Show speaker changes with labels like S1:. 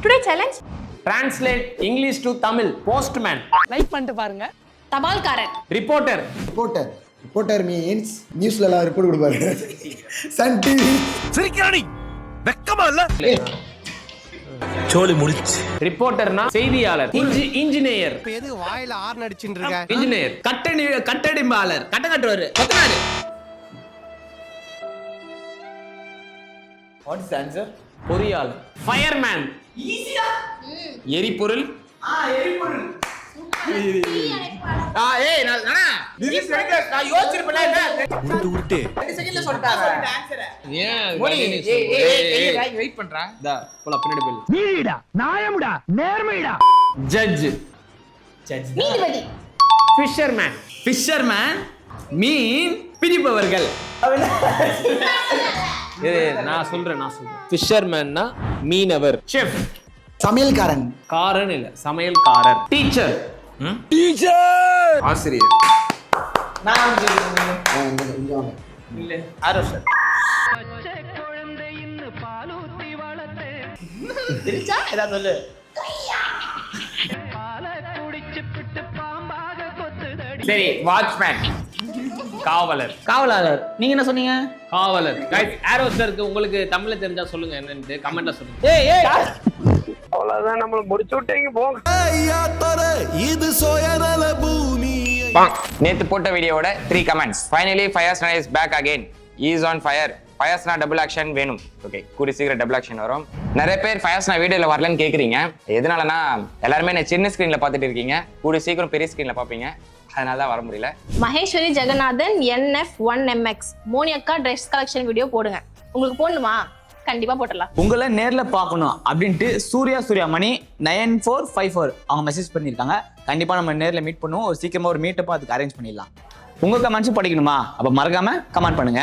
S1: Today challenge
S2: translate English to Tamil. Postman.
S3: Like பண்ணிட்டு பாருங்க.
S1: தபால்காரன்.
S2: Reporter.
S4: Reporter means நியூஸ்ல எல்லாம் ரிப்போர்ட் கொடுப்பாரு. Sun TV.
S5: சிரிக்கிறானி வெக்கமா இல்ல? சோலி முடிச்சு.
S2: ரிப்போர்ட்டர்னா செய்தியாளர். இன்ஜினியர்.
S5: எது வாயில ஆர்ன் அடிச்சிட்டு இருக்க?
S2: இன்ஜினியர்.
S3: கட்டடிம்பாளர். கட்ட கட்டுவாரு. கொத்தனாரு.
S4: What is the answer?
S2: பொறியாளர். ஃபயர்மேன்.
S3: ஈஸியா.
S2: எரிபொருள்.
S3: எரிபொருள். ஏய் நான் யோசிச்சிருப்பேன்ல என்ன?
S5: உருட்டு
S3: 2 செகண்ட்ல சொல்லிட்டாங்க ஆன்சர்.
S2: ஏன்
S3: மோனி ஏய் வெயிட் பண்றா.
S2: டா போல பின்னாடி போய்.
S5: நீடா நியாயம்டா நேர்மைடா.
S2: ஜட்ஜ்.
S1: நீதிபதி.
S2: ஃபிஷர்மேன்.
S3: ஃபிஷர்மேன் மீன் பிடிப்பவர்கள்.
S2: நான் சொல்றேன். ஃபிஷர்மேன்னா மீனவர். செஃப்.
S4: சமையல்காரன்.
S2: காரன் இல்ல, சமையல்காரர். டீச்சர்.
S3: ஆசிரியர். நான்
S4: இங்க வாங்க.
S3: இல்ல ஆரோ சார். தெரிஞ்சா ஏதா சொல்லு.
S2: சரி, வாட்ச்மேன். காவலர்.
S3: காவலாளர். நீங்க என்ன சொன்னீங்க?
S2: காவலர். கைஸ், ஆரோ சாருக்கு உங்களுக்கு தமிழ்ல தெரிஞ்சா சொல்லுங்க என்னன்னு கமெண்ட்ல சொல்லுங்க.
S3: ஏய்
S2: அவ்வளவுதான், நம்மள முடிச்சு விட்டீங்க போங்க.
S5: இது சோயநல பூமி.
S6: நேத்து போட்ட வீடியோவோட 3 கமெண்ட்ஸ். ஃபைனலி ஃபயர்ஸ்னா is back again. Is on fire. ஃபயர்ஸ்னா டபுள் ஆக்ஷன் வேணும். ஓகே, கூடிய சீக்கிரம் டபுள் ஆக்ஷன் வரும். நிறைய பேர் ஃபயர்ஸ்னா வீடியோல வரலன்னு கேக்குறீங்க. எதனாலனா எல்லாருமே நான் சின்ன ஸ்கிரீன்ல பார்த்துட்டு இருக்கீங்க. கூடிய சீக்கிரம் பெரிய ஸ்கிரீன்ல பாப்பீங்க. அதனால தான் வர முடியல.
S1: மகேஸ்வரி ஜெகநாதன் NF1MX மோனியக்கா ட்ரெஸ் கலெக்ஷன் வீடியோ போடுங்க. உங்களுக்கு போடணுமா? கண்டிப்பா போட்டுடலாம்.
S7: உங்களை நேர்ல பார்க்கணும் அப்படின்ட்டு சூர்யா மணி 9454 அவங்க மெசேஜ் பண்ணியிருக்காங்க. கண்டிப்பா நம்ம நேர்ல மீட் பண்ணுவோம். ஒரு சீக்கிரமா ஒரு மீட்டப்பா அதுக்கு அரேஞ்ச் பண்ணிடலாம். உங்க கமெண்ட்ஸும் படிக்கணுமா? அப்ப மறக்காம கமெண்ட் பண்ணுங்க.